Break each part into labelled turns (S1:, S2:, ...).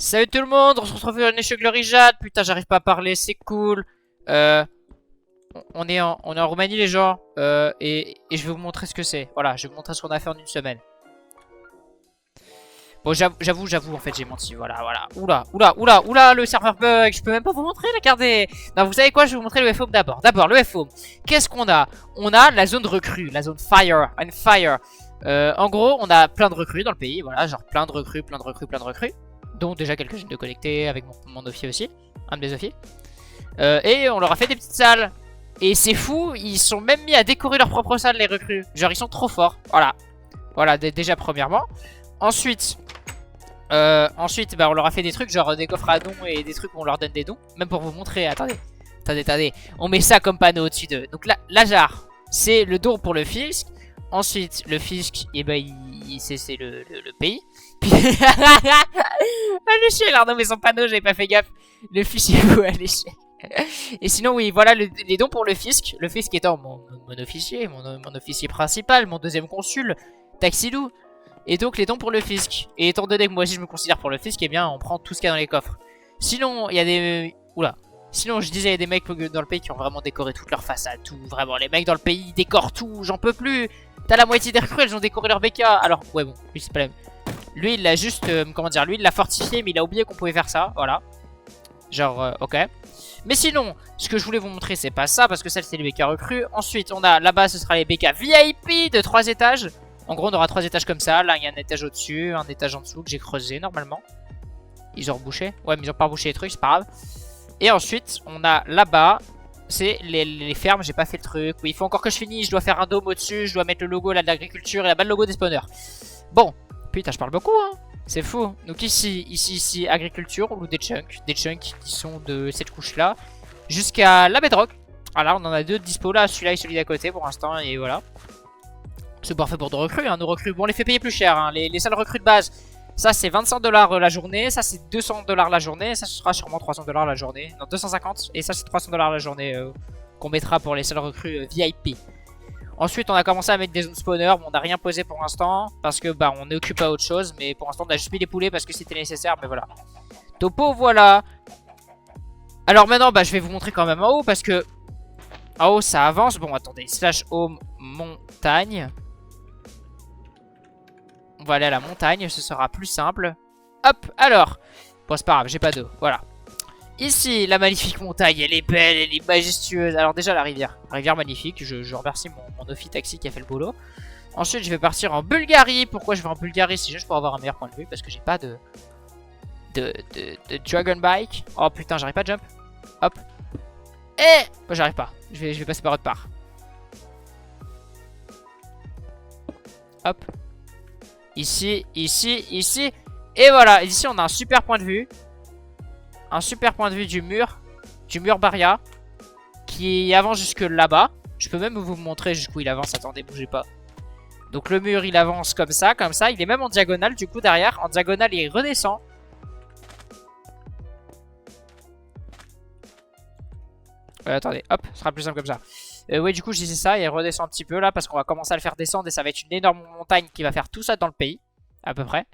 S1: Salut tout le monde, on se retrouve dans chez Glory Jade. Putain, j'arrive pas à parler, c'est cool. Euh, on est en Roumanie les gens. Et je vais vous montrer ce que c'est. Voilà, je vais vous montrer ce qu'on a fait en une semaine. Bon, j'avoue, en fait, j'ai menti. Voilà. Oula, le serveur bug. Je peux même pas vous montrer, regardez. Non, vous savez quoi, je vais vous montrer le FOM d'abord. D'abord, le FOM. Qu'est-ce qu'on a? On a la zone recrue, la zone fire, and fire. En gros, on a plein de recrues dans le pays. Voilà, genre plein de recrues. Dont déjà quelques-unes de connectés avec mon Ophi aussi. Un de mes Ophi. Et on leur a fait des petites salles. Et c'est fou, ils sont même mis à décorer leur propre salle, les recrues. Genre, ils sont trop forts. Voilà, déjà premièrement. Ensuite, on leur a fait des trucs, genre des coffres à dons et des trucs où on leur donne des dons. Même pour vous montrer, attendez. On met ça comme panneau au-dessus d'eux. Donc là, l'Ajar, c'est le don pour le fisc. Ensuite, le fisc, et ben, c'est le pays. Puis, à l'échelle, alors non, mais son panneau, j'avais pas fait gaffe. Le fichier à l'échelle. Et sinon, oui, voilà les dons pour le fisc. Le fisc étant mon officier, mon officier principal, mon deuxième consul, Taxilou. Et donc, les dons pour le fisc. Et étant donné que moi aussi je me considère pour le fisc, eh bien, on prend tout ce qu'il y a dans les coffres. Sinon, il y a des. Oula. Sinon, je disais, il y a des mecs dans le pays qui ont vraiment décoré toute leur façade, tout. Vraiment, les mecs dans le pays, ils décorent tout, j'en peux plus. T'as la moitié des recrues, elles ont décoré leur BK. Alors, ouais, bon, lui, c'est pas la même. Lui, il l'a juste, comment dire, lui, il l'a fortifié, mais il a oublié qu'on pouvait faire ça, voilà. Genre, ok. Mais sinon, ce que je voulais vous montrer, c'est pas ça, parce que ça, c'est les BK recrues. Ensuite, on a, là-bas, ce sera les BK VIP de 3 étages. En gros, on aura 3 étages comme ça. Là, il y a un étage au-dessus, un étage en dessous que j'ai creusé, normalement. Ils ont rebouché. Ouais, mais ils ont pas rebouché les trucs, c'est pas grave. Et ensuite, on a là-bas, c'est les fermes, j'ai pas fait le truc. Oui, il faut encore que je finisse, je dois faire un dôme au-dessus, je dois mettre le logo là de l'agriculture et là-bas le logo des spawners. Bon, putain, je parle beaucoup, hein. C'est fou. Donc ici, agriculture, on loue des chunks qui sont de cette couche-là, jusqu'à la bedrock. Voilà, on en a 2 de dispo là, celui-là et celui d'à côté pour l'instant, et voilà. C'est parfait pour nos recrues, hein, nos recrues. Bon, on les fait payer plus cher, hein. Les seules recrues de base, ça c'est 25$ la journée, ça c'est 200$ la journée, ça ce sera sûrement 300$ la journée. Non, 250, et ça c'est 300$ la journée qu'on mettra pour les seules recrues VIP. Ensuite, on a commencé à mettre des zones spawners. Bon, on n'a rien posé pour l'instant parce que bah on est occupé à autre chose. Mais pour l'instant, on a juste mis les poulets parce que c'était nécessaire. Mais voilà. Topo, voilà. Alors maintenant, bah je vais vous montrer quand même en haut parce que en haut ça avance. Bon, attendez. Slash home montagne. On va aller à la montagne. Ce sera plus simple. Hop. Alors. Bon, c'est pas grave. J'ai pas d'eau. Voilà. Ici, la magnifique montagne, elle est belle, elle est majestueuse. Alors déjà, la rivière magnifique. Je remercie mon Ophi Taxi qui a fait le boulot. Ensuite, je vais partir en Bulgarie. Pourquoi je vais en Bulgarie? C'est juste pour avoir un meilleur point de vue. Parce que j'ai pas de Dragon Bike. Oh putain, j'arrive pas à jump. Hop. Eh bah, j'arrive pas. Je vais passer par autre part. Hop. Ici. Et voilà, ici, on a un super point de vue. Un super point de vue du mur Baria qui avance jusque là-bas. Je peux même vous montrer jusqu'où il avance. Attendez, bougez pas. Donc le mur il avance comme ça. Il est même en diagonale du coup derrière. En diagonale il redescend. Attendez, hop, ce sera plus simple comme ça. Ouais, du coup je disais ça, il redescend un petit peu là parce qu'on va commencer à le faire descendre et ça va être une énorme montagne qui va faire tout ça dans le pays, à peu près.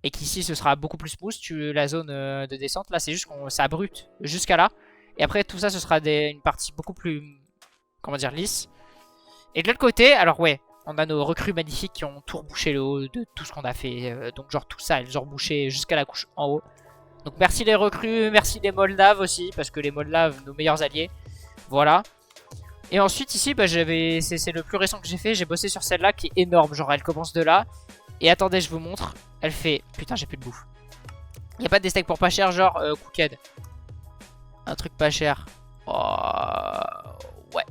S1: Et qu'ici ce sera beaucoup plus smooth, la zone de descente. Là c'est juste qu'on ça brute jusqu'à là. Et après tout ça ce sera une partie beaucoup plus, comment dire, lisse. Et de l'autre côté, alors ouais, on a nos recrues magnifiques qui ont tout rebouché le haut de tout ce qu'on a fait. Donc genre tout ça, elles ont rebouché jusqu'à la couche en haut. Donc merci les recrues, merci les Moldaves aussi. Parce que les Moldaves, nos meilleurs alliés. Voilà. Et ensuite ici, bah, c'est le plus récent que j'ai fait. J'ai bossé sur celle-là qui est énorme. Genre elle commence de là. Et attendez, je vous montre. Elle fait... Putain, j'ai plus de bouffe. Il a pas des steaks pour pas cher, genre Cooked. Un truc pas cher. Oh... Ouais.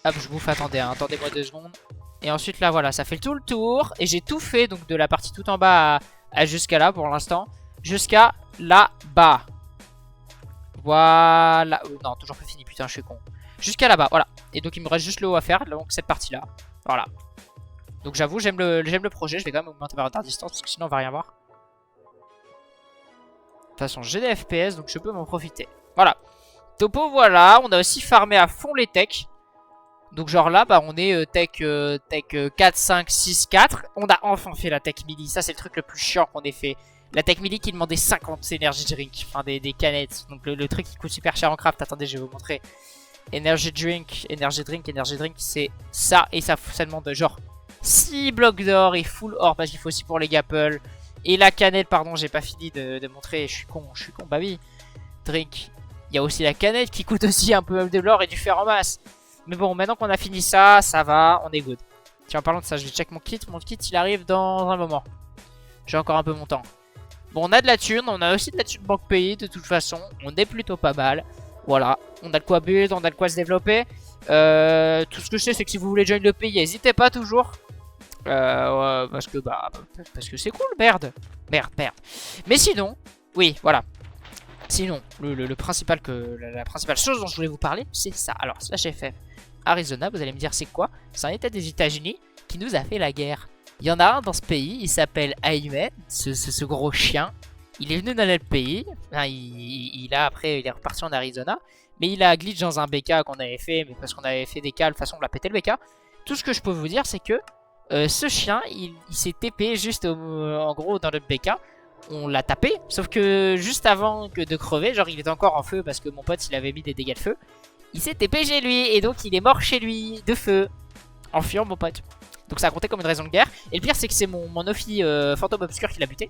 S1: Hop, je bouffe, attendez, hein, attendez-moi 2 secondes. Et ensuite, là, voilà, ça fait tout le tour. Et j'ai tout fait, donc de la partie tout en bas à jusqu'à là, pour l'instant. Jusqu'à là-bas. Voilà. Non, toujours pas fini, putain, je suis con. Jusqu'à là-bas, voilà. Et donc, il me reste juste le haut à faire, donc cette partie-là. Voilà. Donc j'avoue, j'aime le projet. Je vais quand même augmenter ma retard distance parce que sinon on va rien voir. De toute façon, j'ai des FPS donc je peux m'en profiter. Voilà. Topo, voilà. On a aussi farmé à fond les techs. Donc genre là, bah on est tech 4, 5, 6, 4. On a enfin fait la tech melee. Ça c'est le truc le plus chiant qu'on ait fait. La tech melee qui demandait 50 energy drink. Enfin des canettes. Donc le truc qui coûte super cher en craft. Attendez, je vais vous montrer. Energy drink, c'est ça. Et ça demande genre 6 blocs d'or et full or. Parce qu'il faut aussi pour les gapples. Et la canette, pardon, j'ai pas fini de montrer. Je suis con. Bah oui. Drink. Il y a aussi la canette qui coûte aussi un peu de l'or et du fer en masse. Mais bon, maintenant qu'on a fini ça, ça va, on est good. Tiens, en parlant de ça, je vais check mon kit. Mon kit, il arrive dans un moment. J'ai encore un peu mon temps. Bon, on a de la thune, on a aussi de la thune banque pays, de toute façon. On est plutôt pas mal. Voilà, on a de quoi build, on a de quoi se développer. Tout ce que je sais, c'est que si vous voulez join le pays, n'hésitez pas toujours. Parce que c'est cool, merde. Merde. Mais sinon, oui, voilà. Sinon, la principale chose dont je voulais vous parler, c'est ça. Alors, slash FF Arizona, vous allez me dire c'est quoi? C'est un état des États-Unis qui nous a fait la guerre. Il y en a un dans ce pays, il s'appelle Ayman, ce gros chien. Il est venu dans notre pays, enfin, il est reparti en Arizona, mais il a glitch dans un BK qu'on avait fait, mais parce qu'on avait fait des cas, de toute façon on l'a pété le BK. Tout ce que je peux vous dire, c'est que ce chien, il s'est TP juste en gros dans notre BK. On l'a tapé, sauf que juste avant de crever, genre il était encore en feu parce que mon pote il avait mis des dégâts de feu. Il s'est TP chez lui et donc il est mort chez lui de feu en fuyant mon pote. Donc ça a compté comme une raison de guerre. Et le pire c'est que c'est mon Ophi fantôme obscur qui l'a buté.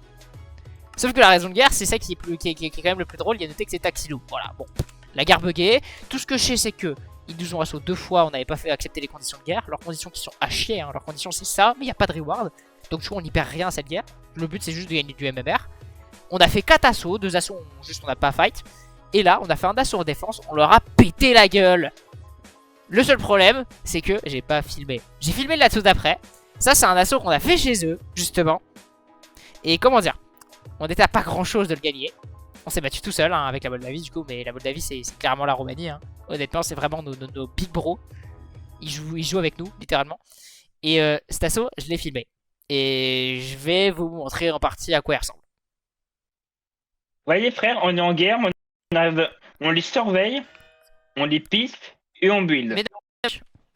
S1: Sauf que la raison de guerre c'est ça qui est quand même le plus drôle. Il y a noté que c'est Taxilou. Voilà, bon. La guerre buggée. Tout ce que je sais c'est que ils nous ont assaut 2 fois, on n'avait pas fait accepter les conditions de guerre. Leurs conditions qui sont à chier, hein. Leurs conditions c'est ça, mais il n'y a pas de reward. Donc du coup on n'y perd rien à cette guerre. Le but c'est juste de gagner du MMR. On a fait 4 assauts, 2 assauts juste on n'a pas fight. Et là on a fait un assaut en défense, on leur a pété la gueule. Le seul problème c'est que j'ai pas filmé. J'ai filmé l'assaut d'après. Ça c'est un assaut qu'on a fait chez eux justement. Et comment dire, on était à pas grand chose de le gagner. On s'est battu tout seul hein, avec la Moldavie du coup. Mais la Moldavie c'est clairement la Roumanie hein. Honnêtement c'est vraiment nos big bros. Ils jouent avec nous littéralement. Et cet assaut je l'ai filmé. Et je vais vous montrer en partie à quoi il ressemble.
S2: Vous voyez frère, on est en guerre, on les surveille, on les piste et on build.
S1: Mais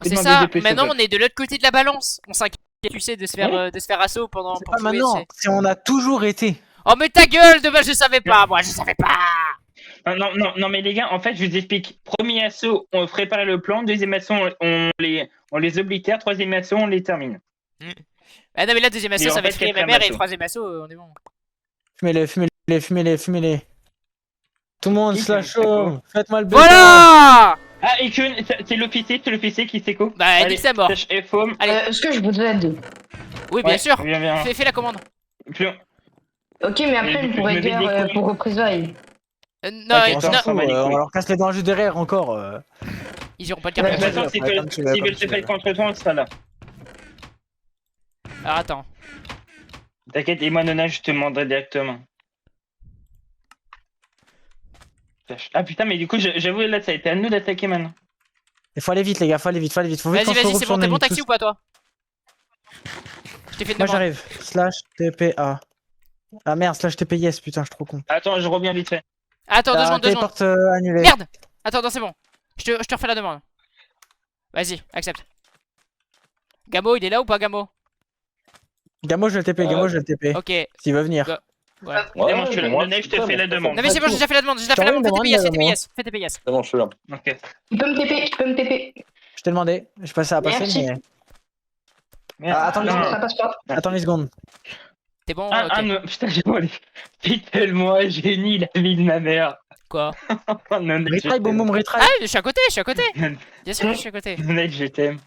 S1: c'est ça, maintenant on est de l'autre côté de la balance. On s'inquiète, tu sais, de se faire assaut pendant...
S3: C'est pas maintenant, c'est on a toujours été.
S1: Oh mais ta gueule, de base je savais pas, moi je savais pas.
S2: Non mais les gars, en fait je vous explique. Premier assaut, on prépare le plan, deuxième assaut, on les oblitère, troisième assaut, on les termine.
S1: Ah non mais là deuxième assaut ça va être créer ma mère et troisième assaut on est bon.
S3: Fumez-les. Tout le monde slash home, faites-moi le BK.
S1: Voilà.
S2: Ah et que c'est l'officier qui s'éco.
S1: Bah dis que c'est mort.
S4: Allez, est-ce que je vous aide?
S1: Oui bien sûr,
S2: viens.
S1: fais la commande.
S4: Ok mais après on pourrait dire pour représailles.
S1: Non,
S3: on leur casse les dents juste derrière encore.
S1: Ils iront pas le
S2: De toute
S1: dire.
S2: façon, s'ils veulent se faire contre toi, on sera là.
S1: Alors attends.
S2: T'inquiète, et moi Nona, je te demanderai directement. Ah putain, mais du coup, j'avoue, là, ça a été à nous d'attaquer maintenant.
S3: Il faut aller vite, les gars, faut vite.
S1: Vas-y, c'est bon, t'es bon taxi ou pas, toi? Je t'ai fait une
S3: Moi
S1: demande.
S3: j'arrive. Slash TPA. Ah merde, slash TPS, putain, je suis trop con.
S2: Attends, je reviens vite fait.
S1: Attends, 2 secondes, 2 secondes.
S3: Porte annulée.
S1: Merde. Attends, non, c'est bon. Je te refais la demande. Vas-y, accepte. Gamo, il est là ou pas, Gamo?
S3: Gamo, je vais le TP.
S1: Ok.
S3: S'il veut venir.
S1: Ouais.
S2: Je te fais la demande.
S1: Non mais c'est bon, j'ai déjà fait la demande, fais TPS.
S5: C'est bon, je suis là.
S2: Ok.
S4: Tu peux me TP.
S3: Je t'ai demandé, je passais à passer,
S4: Merci.
S3: mais...
S2: Merde.
S3: attends,
S4: Non, ça passe pas.
S3: Attends une seconde.
S1: T'es bon?
S2: Ah
S1: Ok.
S2: non, putain, j'ai volé. Tellement génie, la vie de ma mère.
S1: Quoi?
S3: Retry, boum boum, retry.
S1: Ah, je suis à côté. Bien sûr, je suis à côté.
S2: Mec, je t'aime.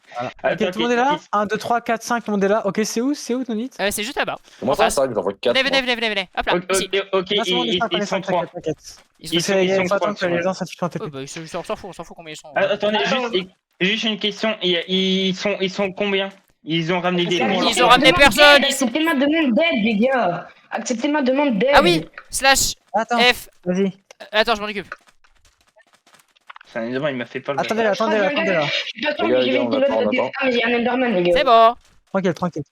S3: Ok, tout le monde est là 1, 2, 3, 4, 5, tout le monde est là. Ok, c'est où, Nonit?
S1: C'est juste là-bas.
S5: Comment ça arrive, j'en vois 4.
S1: Venez. Hop là, ici.
S2: Ok, ils sont trois.
S1: Ils
S2: sont
S3: faut attendre
S2: trois,
S3: que les gens s'affichent en TP.
S1: bah, on s'en fout combien ils sont.
S2: Attendez, juste une question. Ils sont combien? Ils ont ramené des...
S1: Ils ont ramené personne.
S4: Acceptez ma demande d'aide, les gars. Acceptez ma demande d'aide.
S1: Ah oui, slash
S3: Attends,
S1: F.
S3: vas-y.
S1: Attends, je m'en occupe.
S2: Ça, il m'a fait pas le...
S3: Attendez là.
S4: De toute façon, j'ai vu une pilote de dessin, mais il y a un Enderman, les gars.
S1: C'est bon.
S3: Tranquille.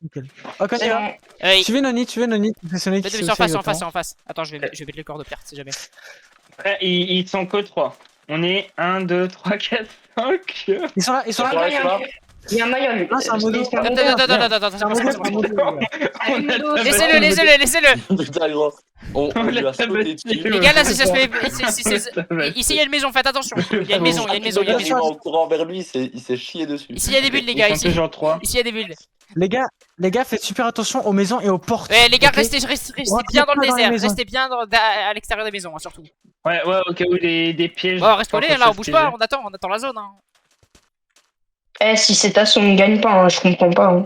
S3: Ok, on y va.
S1: Oui.
S3: Suivez Nonit. Impressionnez
S1: En face. Attends, je vais mettre le corps de perte si jamais.
S2: Ils sont que 3. On est 1, 2, 3, 4, 5.
S3: Ils sont là, ils sont
S4: Il y
S3: là.
S4: a un maillon. Il y a un maillon.
S3: Ah, c'est un modo.
S4: C'est un modo.
S1: Attends,
S3: C'est un modo, c'est un modo.
S2: On a
S1: laissez-le.
S5: Putain, gros. On lui a sauté dessus.
S1: Les gars, là, si ça se fait. Ici, il y a une maison, faites attention. Il y a une maison.
S5: Il va en courant vers lui, il s'est chié dessus.
S1: Ici, il y a des bulles, les gars.
S2: Ils sont toujours 3.
S1: Ici, il y a des bulles.
S3: Les gars, faites super attention aux maisons et aux portes.
S1: Ouais, les gars,
S3: ok
S1: restez bien dans le
S3: pas dans les
S1: désert.
S3: maisons.
S1: Restez bien à l'extérieur des maisons, hein, surtout.
S2: Ouais, au cas où des pièges.
S1: Bon, reste collé, là, on bouge pas,
S2: piégés.
S1: on attend la zone. Hein.
S4: Eh, si c'est tasse, on ne gagne pas, hein, je comprends pas. Hein.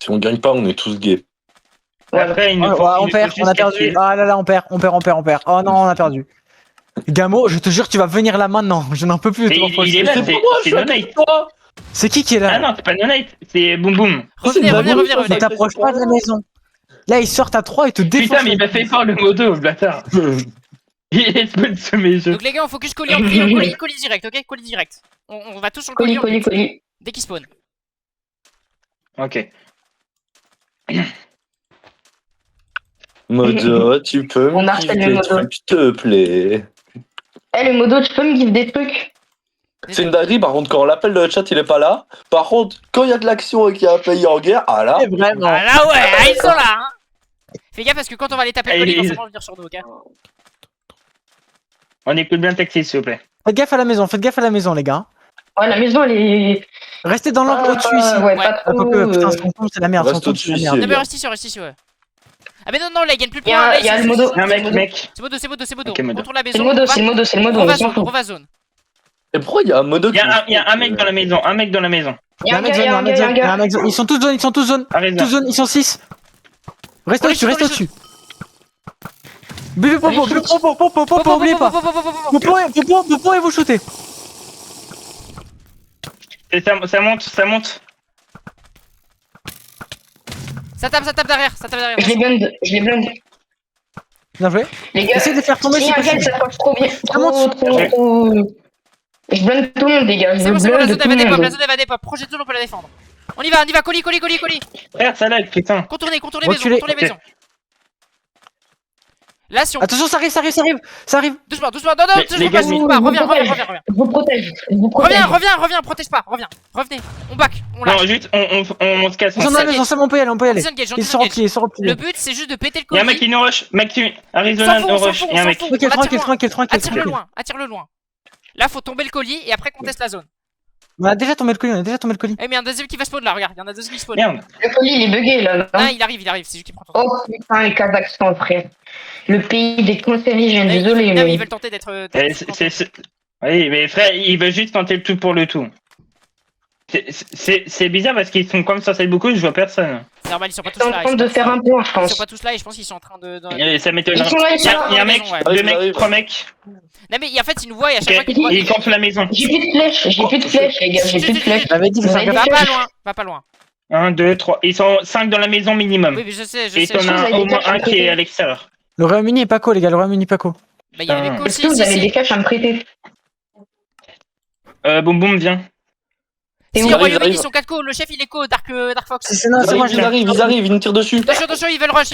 S5: Si on gagne pas, on est tous gays.
S2: Après, il nous
S3: Ouais,
S2: faut-
S3: ouais,
S2: il
S3: on
S2: nous
S3: perd,
S2: faut
S3: on a
S2: juste
S3: perdu.
S2: quelques-
S3: Ah là là, on perd. Oh non, on a perdu. Gamo, je te jure, tu vas venir là maintenant. Je n'en peux plus de
S2: Mais
S3: toi.
S2: il est là,
S5: C'est
S2: c'est
S5: pour moi, je
S2: c'est
S5: suis
S2: No
S5: avec
S2: Night.
S5: toi.
S3: C'est qui est
S2: Ah
S3: là?
S2: non, c'est pas No Night, c'est Boum Boum.
S1: Revenez.
S3: Ne t'approche pas de la maison. Là, ils sortent à 3 et te défoncent.
S2: Putain, mais il m'a fait fort le modo, bâtard. Il est spawn sous mes yeux.
S1: Donc, les gars, on focus colis en prio, colis direct, ok? Colis direct. On va tous sur le
S4: Colis.
S1: dès qu'il spawn.
S2: Ok.
S5: Modo, tu peux
S4: On
S5: me
S4: harcèle
S5: dire
S4: le
S5: des
S4: modo.
S5: trucs, s'il te plaît.
S4: Eh, le modo, tu peux me give des trucs?
S5: C'est une dinguerie, par contre, quand on l'appelle le chat, il est pas là. Par contre, quand il y a de l'action et qu'il y a un pays en guerre, ah là.
S3: Vraiment.
S1: Ah là, ouais, ah, ils sont là, hein! Fais gaffe parce que quand on va les taper le colis, ils vont
S2: Allez.
S1: sûrement venir sur nous, ok?
S2: On écoute bien Taxi, s'il vous plaît.
S3: Faites gaffe à la maison, les gars.
S4: Ouais, la maison, elle est.
S3: Restez dans l'angle au-dessus ici.
S4: Ouais,
S1: Ouais.
S4: pas
S3: Ah,
S4: trop.
S3: quoique, putain, son tombe, c'est la merde.
S5: Reste
S3: Son tombe,
S5: au-dessus
S3: c'est la
S5: ici.
S3: merde.
S1: Non, mais reste ici, ouais. Ah, mais non, là, ils gagnent plus de
S4: Il y
S1: points.
S4: a, il y a le modo.
S2: Non, mec.
S1: C'est modo.
S2: Ok, modo.
S1: Retourne la
S4: C'est
S1: maison.
S4: le modo, c'est le modo. On s'en fout.
S1: Reva zone.
S5: Et pourquoi il y a un modo
S2: Il y a un mec dans la maison,
S4: Il y a un gars, il y a un gars, il y a un gars.
S3: Ils sont tous zone,
S2: Arrête
S3: tous zone, ils sont 6. Reste
S1: On les
S3: au-dessus,
S1: shoot,
S3: reste
S1: on les
S3: au-dessus. Buvez Popo, oubliez pas. Popo et vous shootez.
S2: Et ça monte.
S1: Ça tape derrière.
S4: Je les blinde.
S3: Bien joué.
S4: Les gars,
S3: Essayez de les faire tomber
S4: si
S3: si
S4: un gars
S3: possible.
S4: s'approche trop bien.
S3: monte.
S4: Trop. Je blinde tout le monde, les gars. Je
S1: C'est bon, la
S4: blinde
S1: zone
S4: tout
S1: elle
S4: le
S1: va
S4: monde.
S1: dépop. Projet de zone, on peut la défendre. On y va, colis.
S2: Frère, ça lag, putain.
S1: Contournez
S3: Reculez.
S1: maisons, maisons. Là, si on.
S3: Attention, ça arrive.
S1: Doucement, non,
S2: Les
S1: toujours
S2: gars,
S1: pas, toujours pas. Reviens.
S4: Je vous protège.
S1: Reviens, protège pas, revenez. On back, on
S2: Non,
S1: lâche.
S2: juste, on se casse.
S3: Ils sont dans la maison, c'est bon, on peut y aller.
S1: Disengage,
S3: Ils sont repliés,
S1: Le but, c'est juste de péter le
S2: Il y a un
S1: colis.
S2: mec qui nous rush. Arizona nous rush. Il y a un mec.
S3: Ok, tranquille.
S1: Attire-le loin. Là, faut tomber le colis et après qu'on teste la zone.
S3: On a déjà tombé le colis.
S1: Eh, mais il y a un deuxième qui va spawn là, regarde, il y en a deux qui spawn.
S2: Merde.
S4: Le colis, il est bugué, là.
S1: Non,
S4: non
S1: il arrive, c'est juste qui prend ton temps.
S4: Oh putain, les Kazakhstan, frère. Le pays des cancérigènes, désolé,
S1: Non, mais
S4: mais.
S1: ils veulent tenter d'être.
S2: Oui, mais frère, il veut juste tenter le tout pour le tout. C'est bizarre parce qu'ils sont comme ça, c'est beaucoup, je vois personne.
S1: C'est normal, ils sont pas tous
S4: Ils sont en
S1: là.
S4: train de faire un point, je
S1: Ils
S4: pense.
S1: sont pas tous là et je pense qu'ils sont en train de.
S2: Et ça m'étonnerait.
S4: Ils sont là,
S2: Il y a un mec,
S1: Ouais.
S2: deux
S5: Ils
S2: mecs,
S5: arrivent.
S2: 3 mecs.
S1: Non, mais en fait, ils nous voient et à chaque fois
S2: Ok,
S1: qu'ils nous voient.
S2: ils campent la maison.
S4: J'ai plus de flèches, les gars, j'ai plus de flèches.
S3: J'avais dit,
S4: Vous avez
S1: Va pas loin.
S2: 1, 2, 3. Ils sont 5 dans la maison minimum.
S1: Oui, mais je sais.
S2: Et t'en as au moins un qui est à l'extérieur.
S3: Le Royaume-Uni est pas co, les gars,
S1: Bah, il y avait
S2: Ah.
S1: Co
S4: Est-ce
S1: aussi.
S4: que vous avez
S1: Si,
S4: des caches à me prêter?
S2: Boum boum, viens.
S4: Et
S1: si,
S4: où
S1: au Royaume-Uni,
S5: arrive.
S1: ils sont 4 co. Le chef, il est co. Dark Fox.
S3: C'est moi,
S5: Ils arrivent, ils nous tirent dessus.
S1: Attention, ils veulent rush.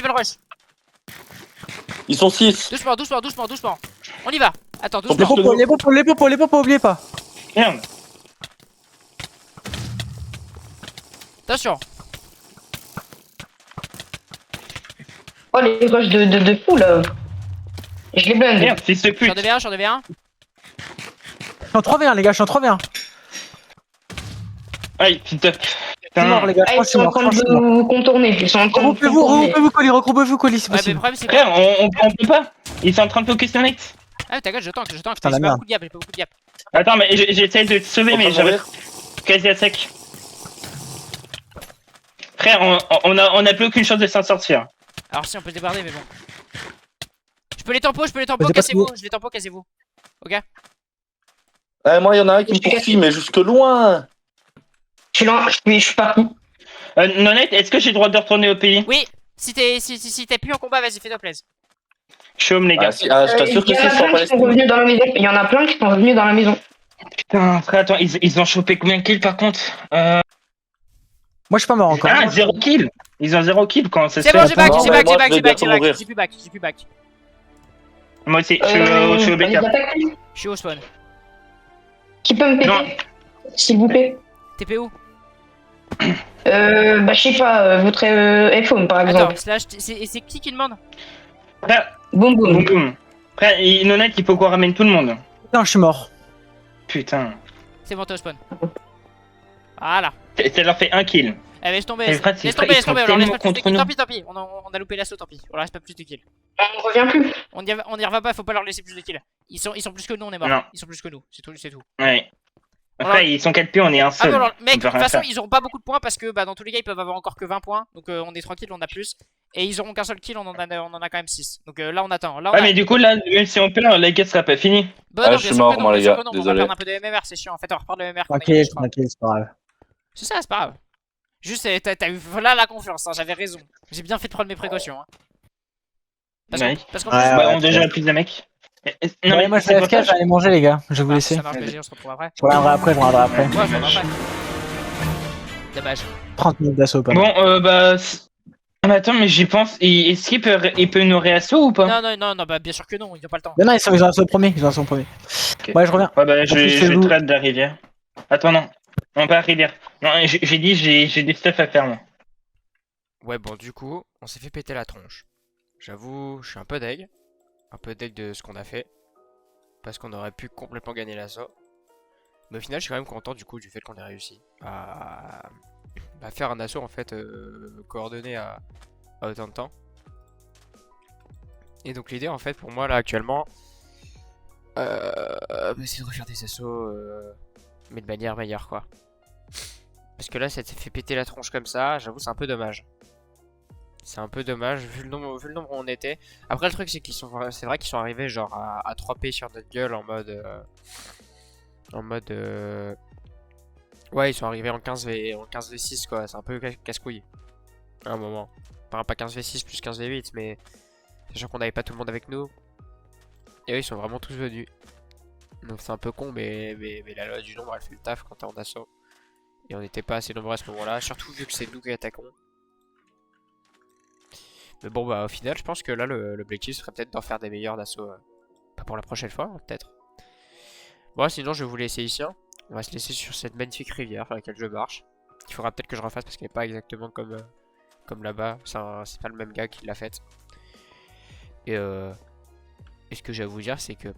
S5: Ils sont 6.
S1: Doucement. On y va. Attends,
S3: Les
S1: doucement.
S3: popos, oubliez pas.
S2: Merde.
S1: Attention.
S4: Oh, les rushs de fou, là. Je les blinde.
S2: Merde, fils de pute.
S1: J'en devais un.
S3: Je suis en 3v1, les gars, je suis en 3v1.
S2: Aïe, putain.
S3: C'est mort, les gars,
S4: Ah,
S3: je
S4: ils sont en
S3: crois
S4: train
S3: que je suis mort.
S4: de vous contourner. Ils sont en train de vous contourner.
S3: Regroupez-vous, colis, c'est
S1: Ouais, mais le
S3: possible.
S1: problème, c'est que.
S2: Frère, on peut pas. Ils sont en train de focus sur Night.
S1: Ah, t'inquiète, je tank.
S3: Putain,
S1: J'ai
S3: la
S1: pas
S3: merde.
S1: beaucoup de gap.
S2: Attends, mais j'essaie de te sauver, mais j'avais quasi à sec. Frère, on a plus aucune chance de s'en sortir.
S1: Alors, si, on peut se débarder, mais bon. Je peux les tempo,
S3: J'ai pas
S1: cassez-vous.
S3: trouvé.
S1: Je les tempo, cassez-vous. Ok?
S5: Moi, il y en a un qui me poursuit, mais jusque loin.
S4: Je suis parti.
S2: Nonette, est-ce que j'ai le droit de retourner au pays?
S1: Oui, si t'es plus en combat, vas-y, fais-toi plaisir.
S2: Chaume, les gars.
S5: Je t'assure que
S4: Il y en
S5: c'est
S4: a
S5: sans
S4: plein qui sont
S5: Palestine.
S4: revenus dans la maison. Il y en a plein qui sont revenus dans la maison.
S2: Putain, frère, attends, ils ont chopé combien de kills par contre?
S3: Moi, je suis pas mort encore.
S2: Ah, 0 kill. Ils ont 0 kill quand ça se
S1: C'est bon,
S2: fait.
S1: j'ai back.
S5: moi, je vais bientôt mourir.
S1: J'ai plus back.
S2: Moi aussi, je suis au
S4: Allez,
S2: bêta.
S4: attaque.
S1: Je suis au spawn.
S4: Qui peut me
S2: Non.
S4: péter s'il vous plaît?
S1: TP où?
S4: Bah, je sais pas, votre iPhone par
S1: Attends,
S4: exemple.
S1: slash, c'est qui demande?
S2: Après,
S4: Boum
S2: boum
S4: boum.
S2: boum. Après, Nonette, il faut qu'on ramène tout le monde.
S3: Non, je suis mort.
S2: Putain.
S1: C'est bon, t'es au spawn. Voilà.
S2: Ça leur fait un kill.
S1: Eh, laisse tomber,
S2: Mais frère,
S1: laisse tomber,
S2: ils
S1: laisse
S2: sont
S1: tomber. Alors, laisse
S2: tellement
S1: pas plus de
S2: contre
S1: kills.
S2: nous.
S1: Tant pis, tant pis. On a loupé l'assaut, tant pis. On leur reste pas plus de kills.
S4: On revient plus.
S1: On y revient pas, faut pas leur laisser plus de kills. Ils sont plus que nous, on est mort.
S2: Non.
S1: Ils sont plus que nous, c'est tout, c'est tout.
S2: Ouais.
S1: Alors-
S2: Après, ils sont 4 pieds, on est un
S1: Ah,
S2: seul.
S1: mais alors, mec,
S2: On
S1: de
S2: peut
S1: toute
S2: rien
S1: façon,
S2: faire.
S1: ils auront pas beaucoup de points parce que bah, dans tous les cas, ils peuvent avoir encore que 20 points. Donc, on est tranquille, on a plus. Et ils auront qu'un seul kill, on en a quand même 6. Donc là, on attend. Là, on
S2: Ouais,
S1: a...
S2: mais du coup, là, même si on perd, la guerre sera pas finie.
S1: Bah,
S5: Ah,
S1: non,
S5: je
S1: bien
S5: suis
S1: sûr
S5: mort,
S1: que non,
S5: moi,
S1: bien
S5: les
S1: sûr
S5: gars,
S1: que non, on va
S5: désolé.
S1: perdre un peu de MMR, c'est chiant. En fait, on va reprendre le MMR. qu'on a
S3: Tranquille,
S1: gagné, je crois.
S3: tranquille, c'est pas grave.
S1: C'est ça, c'est pas grave. Juste, t'as eu voilà la confiance, hein, j'avais raison. J'ai bien fait de prendre mes précautions. Hein.
S2: Ouais.
S1: Parce qu'en
S3: Ouais,
S1: plus,
S2: Bah,
S3: ouais,
S2: on a déjà plus de mecs. Non,
S3: Ouais, moi je
S2: c'est
S3: vais
S2: pour
S3: FK,
S2: ça,
S3: je vais aller manger les gars, je vais vous laisser.
S1: ça marche, vas-y, on se retrouve après.
S3: Je reviendrai après, je reviendrai après.
S1: Ouais, je reviendrai après. Dommage.
S3: 30 minutes d'assaut, pas
S2: Bon,
S3: mal.
S2: bah. Ah, mais attends, mais j'y pense. Est-ce qu'il peut nous réassaut ou pas?
S1: Non, bah bien sûr que non, ils ont pas le temps.
S3: Mais non, ils ont assaut premier, ils ont assaut premier.
S2: Ok.
S3: Ouais, je reviens.
S2: Ouais, bah, je
S3: plus,
S2: vais
S3: fais-vous.
S2: traiter de la rivière. Attends, non. Non, pas la rivière. Non, j'ai dit, j'ai des stuff à faire, moi.
S1: Ouais, bon, du coup, on s'est fait péter la tronche. J'avoue, je suis un peu deg. Un peu deg de ce qu'on a fait. Parce qu'on aurait pu complètement gagner l'assaut. Mais au final, je suis quand même content du coup du fait qu'on ait réussi à faire un assaut en fait coordonné à autant de temps. Et donc l'idée en fait pour moi là actuellement, c'est de refaire des assauts, mais de manière meilleure quoi. Parce que là ça te fait péter la tronche comme ça, j'avoue c'est un peu dommage. C'est un peu dommage vu le nombre où on était. Après le truc c'est c'est vrai qu'ils sont arrivés genre à 3p sur notre gueule en mode... Ouais, ils sont arrivés en 15v6 quoi, c'est un peu casse-couille. À un moment. Enfin, pas 15v6 plus 15v8, mais sachant qu'on n'avait pas tout le monde avec nous. Et eux, ils sont vraiment tous venus. Donc c'est un peu con, mais la loi du nombre, elle fait le taf quand t'es en assaut. Et on n'était pas assez nombreux à ce moment-là, surtout vu que c'est nous qui attaquons. Mais bon, bah au final, je pense que là, l'objectif serait peut-être d'en faire des meilleurs d'assaut. Pas pour la prochaine fois, hein, peut-être. Bon, sinon, je vais vous laisser ici. Hein. On va se laisser sur cette magnifique rivière sur laquelle je marche. Il faudra peut-être que je refasse parce qu'elle n'est pas exactement comme là-bas. C'est pas le même gars qui l'a faite. Et ce que j'ai à vous dire, c'est que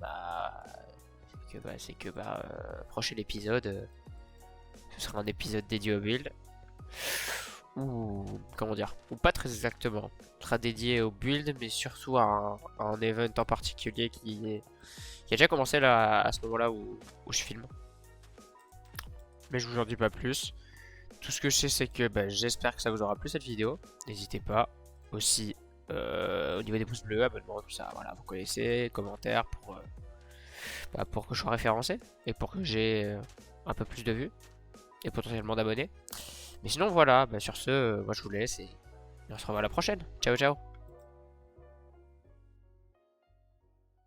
S1: prochain épisode, ce sera un épisode dédié au build. Ou comment dire, ou pas très exactement. Ce sera dédié au build, mais surtout à un event en particulier qui a déjà commencé là à ce moment-là où je filme. Mais je vous en dis pas plus. Tout ce que je sais, c'est que j'espère que ça vous aura plu cette vidéo. N'hésitez pas aussi au niveau des pouces bleus, abonnement, tout ça. Voilà, vous connaissez, commentaires pour que je sois référencé et pour que j'ai un peu plus de vues et potentiellement d'abonnés. Mais sinon, voilà, sur ce, moi je vous laisse et on se revoit à la prochaine. Ciao, ciao.